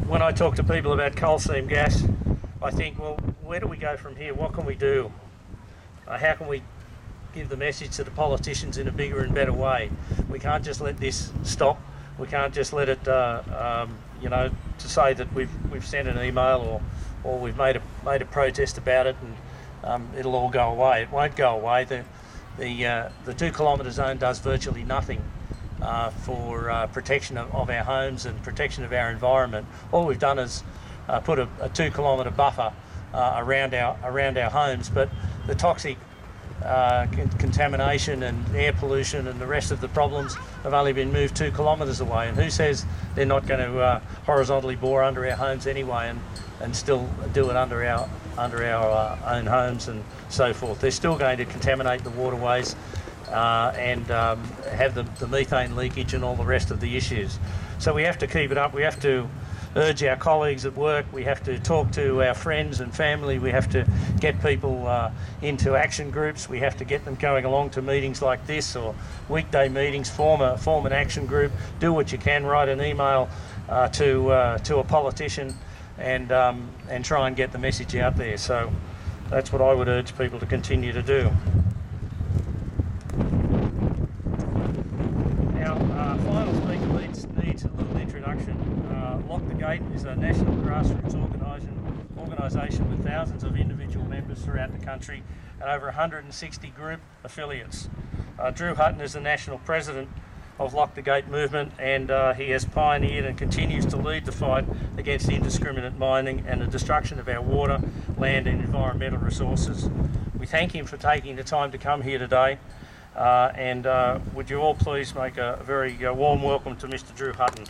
When I talk to people about coal seam gas, I think, well, where do we go from here? What can we do? How can we give the message to the politicians in a bigger and better way? We can't just let this stop. We can't just let it, to say that we've sent an email or we've made a protest about it and it'll all go away. It won't go away. The 2 kilometre zone does virtually nothing for protection of our homes and protection of our environment. All we've done is put a 2 kilometre buffer around our homes, but the toxic contamination and air pollution and the rest of the problems have only been moved 2 kilometres away. And who says they're not going to horizontally bore under our homes anyway and still do it under our own homes and so forth? They're still going to contaminate the waterways and have the methane leakage and all the rest of the issues. So we have to keep it up. We have to urge our colleagues at work. We have to talk to our friends and family. We have to get people into action groups. We have to get them going along to meetings like this or weekday meetings. Form an action group. Do what you can. Write an email to a politician and try and get the message out there. So that's what I would urge people to continue to do. Our final speaker needs a little introduction. Lock the Gate is a national grassroots organisation with thousands of individual members throughout the country and over 160 group affiliates. Drew Hutton is the national president of Lock the Gate movement, and he has pioneered and continues to lead the fight against indiscriminate mining and the destruction of our water, land and environmental resources. We thank him for taking the time to come here today, and would you all please make a very warm welcome to Mr. Drew Hutton.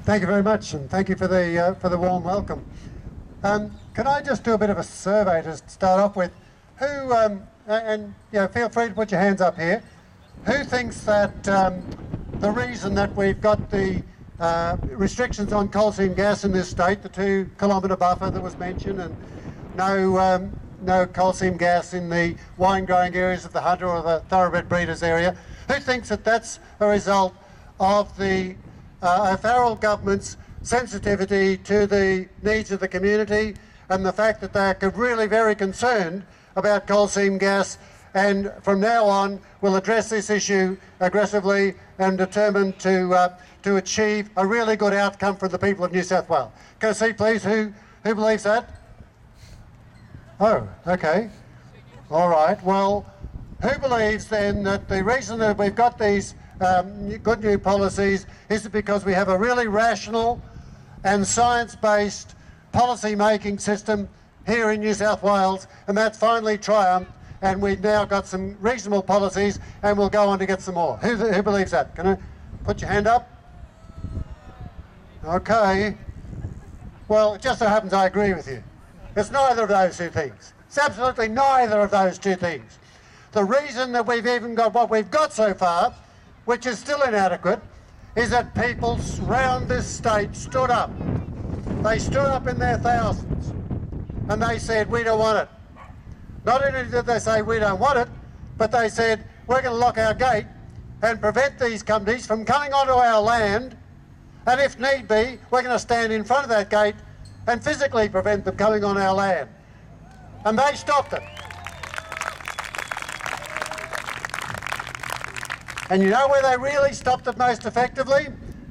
Thank you very much, and thank you for the warm welcome. Can I just do a bit of a survey to start off with? Who feel free to put your hands up here. Who thinks that the reason that we've got the restrictions on coal seam gas in this state, the 2 kilometre buffer that was mentioned, and no coal seam gas in the wine growing areas of the Hunter or the thoroughbred breeders area, who thinks that that's a result of the federal government's sensitivity to the needs of the community and the fact that they're really very concerned about coal seam gas, and from now on will address this issue aggressively and determined to achieve a really good outcome for the people of New South Wales? Can I see please who believes that? Oh, okay. All right. Well, who believes then that the reason that we've got these good new policies is because we have a really rational and science-based policy-making system here in New South Wales, and that's finally triumphed, and we've now got some reasonable policies, and we'll go on to get some more. Who believes that? Can I put your hand up? Okay. Well, it just so happens I agree with you. It's neither of those two things. It's absolutely neither of those two things. The reason that we've even got what we've got so far, which is still inadequate, is that people around this state stood up. They stood up in their thousands and they said, we don't want it. Not only did they say we don't want it, but they said we're going to lock our gate and prevent these companies from coming onto our land, and if need be, we're going to stand in front of that gate and physically prevent them coming on our land. And they stopped it. And you know where they really stopped it most effectively?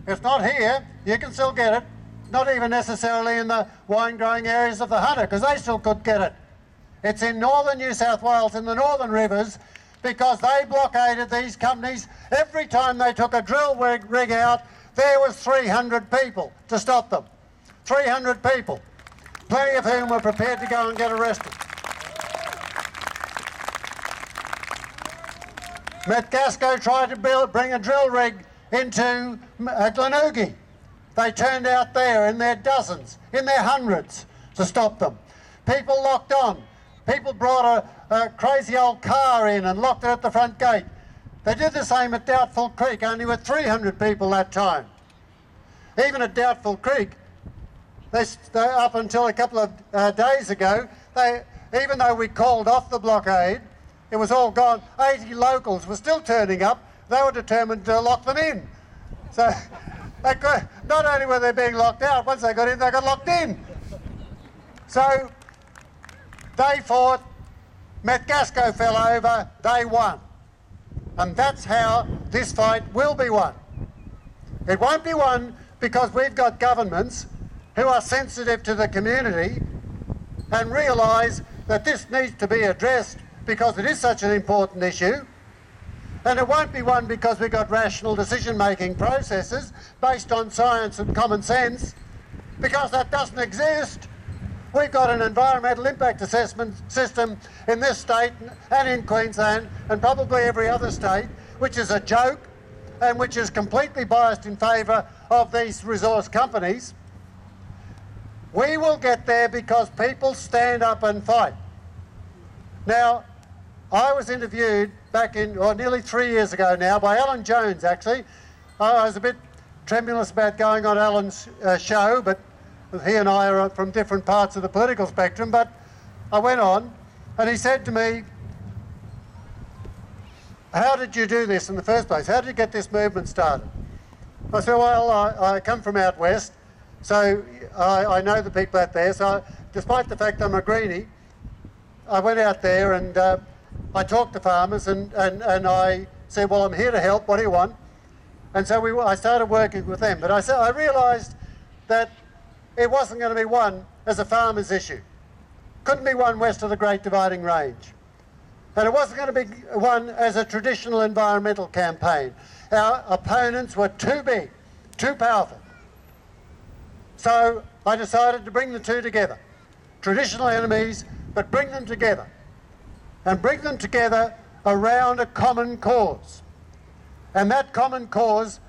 It's not here, you can still get it, not even necessarily in the wine growing areas of the Hunter, because they still could get it. It's in northern New South Wales, in the northern rivers, because they blockaded these companies. Every time they took a drill rig out, there was 300 people to stop them. 300 people, plenty of whom were prepared to go and get arrested. Metgasco tried to bring a drill rig into Glenorchy. They turned out there in their dozens, in their hundreds, to stop them. People locked on. People brought a crazy old car in and locked it at the front gate. They did the same at Doubtful Creek, only with 300 people that time. Even at Doubtful Creek, up until a couple of days ago, even though we called off the blockade, it was all gone. 80 locals were still turning up. They were determined to lock them in. So not only were they being locked out, once they got in, they got locked in. So they fought, Metgasco fell over, they won. And that's how this fight will be won. It won't be won because we've got governments who are sensitive to the community and realise that this needs to be addressed because it is such an important issue. And it won't be won because we've got rational decision-making processes based on science and common sense, because that doesn't exist. We've got an environmental impact assessment system in this state and in Queensland and probably every other state, which is a joke and which is completely biased in favour of these resource companies. We will get there because people stand up and fight. Now, I was interviewed back in, nearly 3 years ago now, by Alan Jones, actually. I was a bit tremulous about going on Alan's show, but he and I are from different parts of the political spectrum, but I went on and he said to me, how did you do this in the first place? How did you get this movement started? I said, well, I come from out west, so I know the people out there. So despite the fact I'm a greenie, I went out there and I talked to farmers and I said, well, I'm here to help, what do you want? And so I started working with them. But I realised that it wasn't going to be won as a farmer's issue. Couldn't be won west of the Great Dividing Range. And it wasn't going to be won as a traditional environmental campaign. Our opponents were too big, too powerful. So I decided to bring the two together. Traditional enemies, but bring them together. And bring them together around a common cause. And that common cause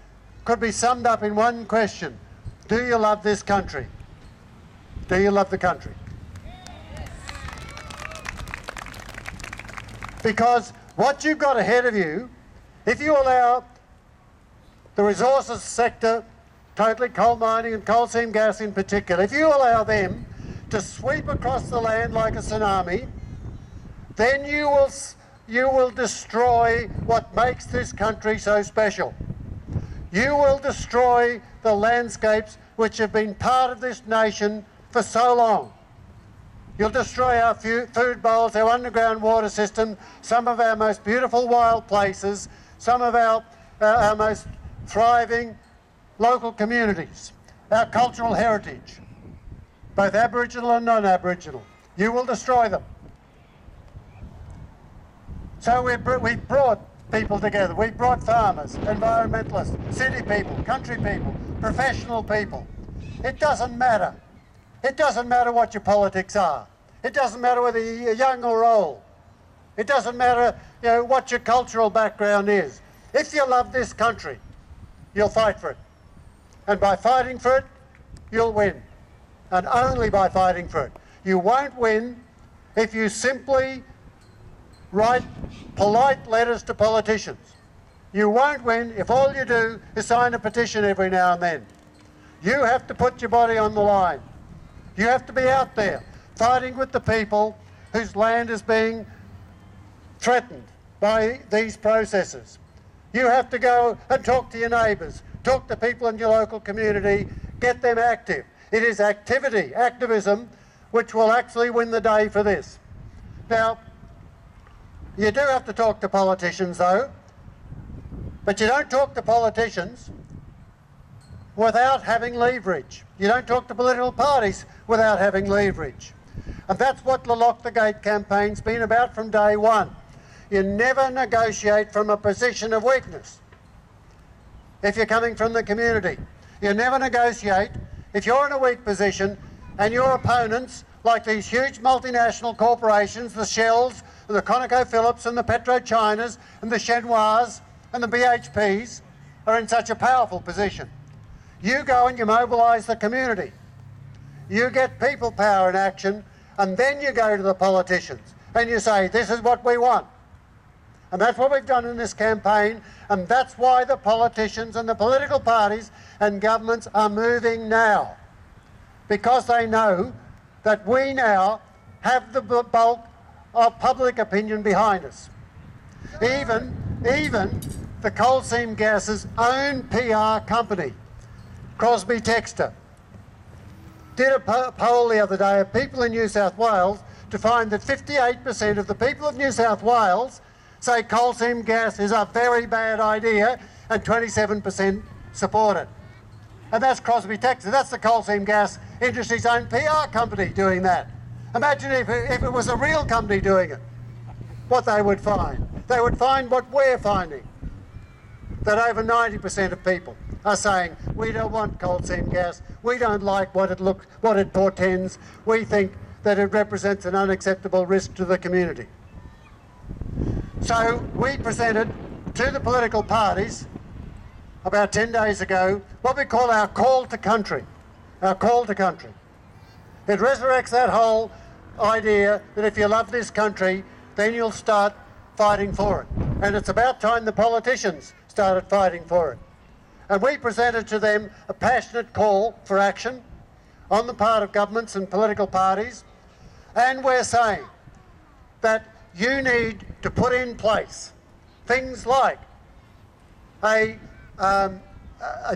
could be summed up in one question. Do you love this country? Do you love the country? Because what you've got ahead of you, if you allow the resources sector, totally coal mining and coal seam gas in particular, if you allow them to sweep across the land like a tsunami, then you will destroy what makes this country so special. You will destroy the landscapes which have been part of this nation for so long. You'll destroy our food bowls, our underground water system, some of our most beautiful wild places, some of our most thriving local communities, our cultural heritage, both Aboriginal and non-Aboriginal. You will destroy them. So we brought people together. We brought farmers, environmentalists, city people, country people, professional people. It doesn't matter. It doesn't matter what your politics are. It doesn't matter whether you're young or old. It doesn't matter, what your cultural background is. If you love this country, you'll fight for it. And by fighting for it, you'll win. And only by fighting for it. You won't win if you simply write polite letters to politicians. You won't win if all you do is sign a petition every now and then. You have to put your body on the line. You have to be out there fighting with the people whose land is being threatened by these processes. You have to go and talk to your neighbours, talk to people in your local community, get them active. It is activity, activism, which will actually win the day for this. Now, you do have to talk to politicians though, but you don't talk to politicians without having leverage. You don't talk to political parties without having leverage. And that's what the Lock the Gate campaign's been about from day one. You never negotiate from a position of weakness. If you're coming from the community, you never negotiate if you're in a weak position and your opponents, like these huge multinational corporations, the Shells, the ConocoPhillips and the PetroChinas and the Chinois and the BHPs, are in such a powerful position. You go and you mobilise the community. You get people power in action, and then you go to the politicians and you say, this is what we want. And that's what we've done in this campaign, and that's why the politicians and the political parties and governments are moving now. because they know that we now have the bulk of public opinion behind us. Even the coal seam gas's own PR company, Crosby Textor, did a poll the other day of people in New South Wales to find that 58% of the people of New South Wales say coal seam gas is a very bad idea and 27% support it. And that's Crosby Textor. That's the coal seam gas industry's own PR company doing that. Imagine if it was a real company doing it, what they would find. They would find what we're finding, that over 90% of people are saying, we don't want coal seam gas, we don't like what it portends, we think that it represents an unacceptable risk to the community. So we presented to the political parties about 10 days ago what we call our call to country. Our call to country. It resurrects that whole idea that if you love this country, then you'll start fighting for it. And it's about time the politicians started fighting for it. And we presented to them a passionate call for action on the part of governments and political parties. And we're saying that you need to put in place things like a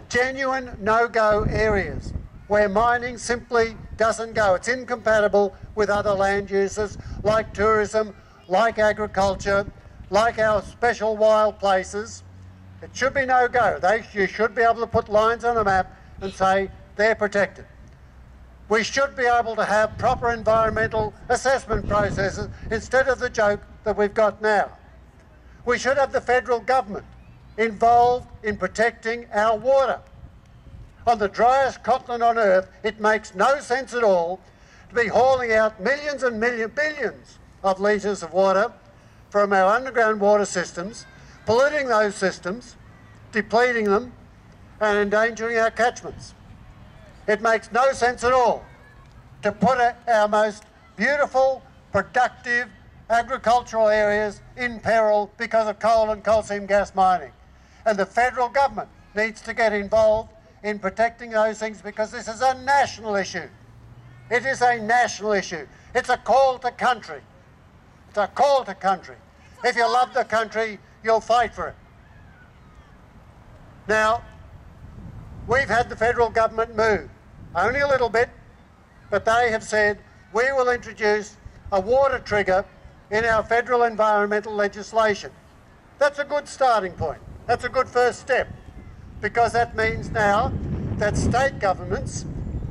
genuine no-go areas where mining simply doesn't go. It's incompatible with other land uses like tourism, like agriculture, like our special wild places. It should be no-go. You should be able to put lines on a map and say they're protected. We should be able to have proper environmental assessment processes instead of the joke that we've got now. We should have the federal government involved in protecting our water. On the driest continent on earth, it makes no sense at all to be hauling out millions and billions of litres of water from our underground water systems, polluting those systems, depleting them, and endangering our catchments. It makes no sense at all to put our most beautiful, productive agricultural areas in peril because of coal and coal seam gas mining. And the federal government needs to get involved in protecting those things because this is a national issue. It is a national issue. It's a call to country. It's a call to country. If you love the country, you'll fight for it. Now, we've had the federal government move, only a little bit, but they have said we will introduce a water trigger in our federal environmental legislation. That's a good starting point. That's a good first step, because that means now that state governments,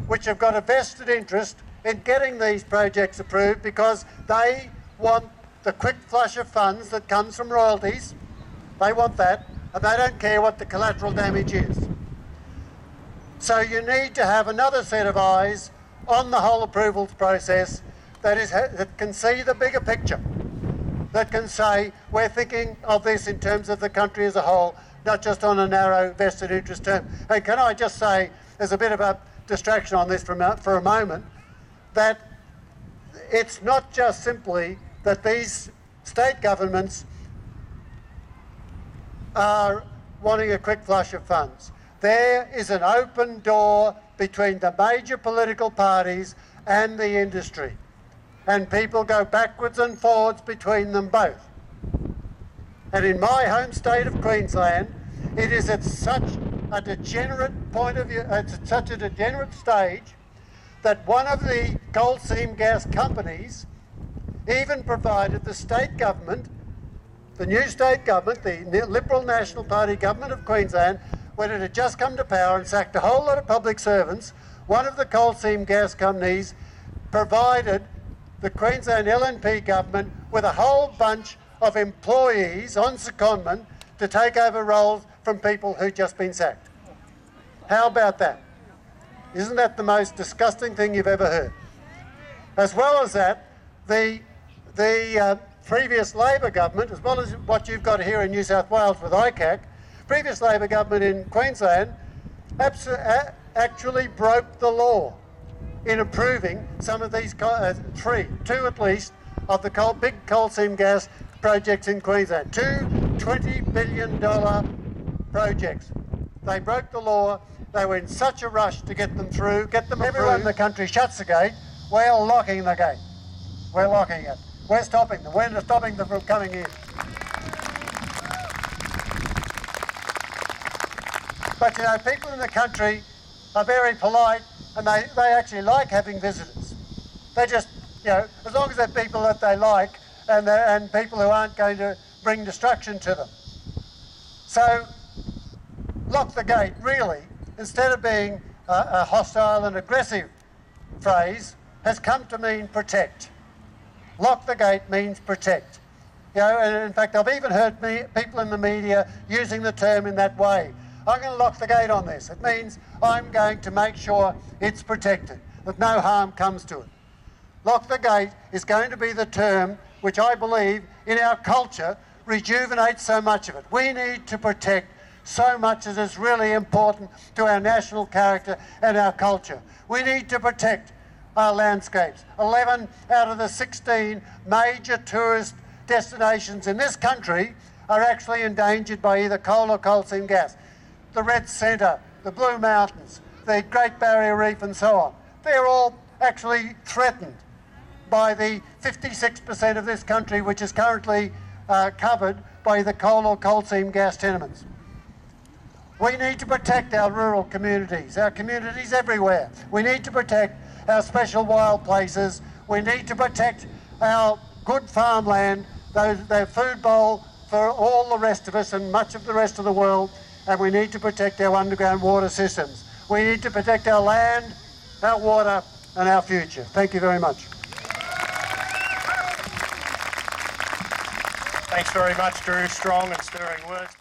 which have got a vested interest in getting these projects approved because they want the quick flush of funds that comes from royalties, they want that, and they don't care what the collateral damage is. So you need to have another set of eyes on the whole approvals process that can see the bigger picture, that can say we're thinking of this in terms of the country as a whole, not just on a narrow vested interest term. And can I just say, there's a bit of a distraction on this for a moment, that it's not just simply that these state governments are wanting a quick flush of funds. There is an open door between the major political parties and the industry, and people go backwards and forwards between them both. And in my home state of Queensland, it is at such a degenerate point of view, at such a degenerate stage, that one of the coal seam gas companies even provided the state government, the new state government, the Liberal National Party government of Queensland, when it had just come to power and sacked a whole lot of public servants, one of the coal seam gas companies provided the Queensland LNP government with a whole bunch of employees on secondment to take over roles from people who'd just been sacked. How about that? Isn't that the most disgusting thing you've ever heard? As well as that, the previous Labor government, as well as what you've got here in New South Wales with ICAC, previous Labor government in Queensland actually broke the law in approving some of these, two at least, of the big coal seam gas projects in Queensland. Two $20 billion projects. They broke the law They were in such a rush to get them through, get them approved. Everyone in the country shuts the gate. We're locking the gate. We're locking it. We're stopping them. We're stopping them from coming in. But, you know, people in the country are very polite and they actually like having visitors. They just, you know, as long as they're people that they like and people who aren't going to bring destruction to them. So, lock the gate, really, instead of being a hostile and aggressive phrase, has come to mean protect. Lock the gate means protect. You know, and in fact, I've even heard people in the media using the term in that way. I'm going to lock the gate on this. It means I'm going to make sure it's protected, that no harm comes to it. Lock the gate is going to be the term which I believe in our culture rejuvenates so much of it. We need to protect so much as is really important to our national character and our culture. We need to protect our landscapes. 11 out of the 16 major tourist destinations in this country are actually endangered by either coal or coal seam gas. The Red Centre, the Blue Mountains, the Great Barrier Reef and so on. They're all actually threatened by the 56% of this country which is currently covered by the coal or coal seam gas tenements. We need to protect our rural communities, our communities everywhere. We need to protect our special wild places. We need to protect our good farmland, their food bowl for all the rest of us and much of the rest of the world, and we need to protect our underground water systems. We need to protect our land, our water and our future. Thank you very much. Thanks very much, Drew. Strong and stirring words.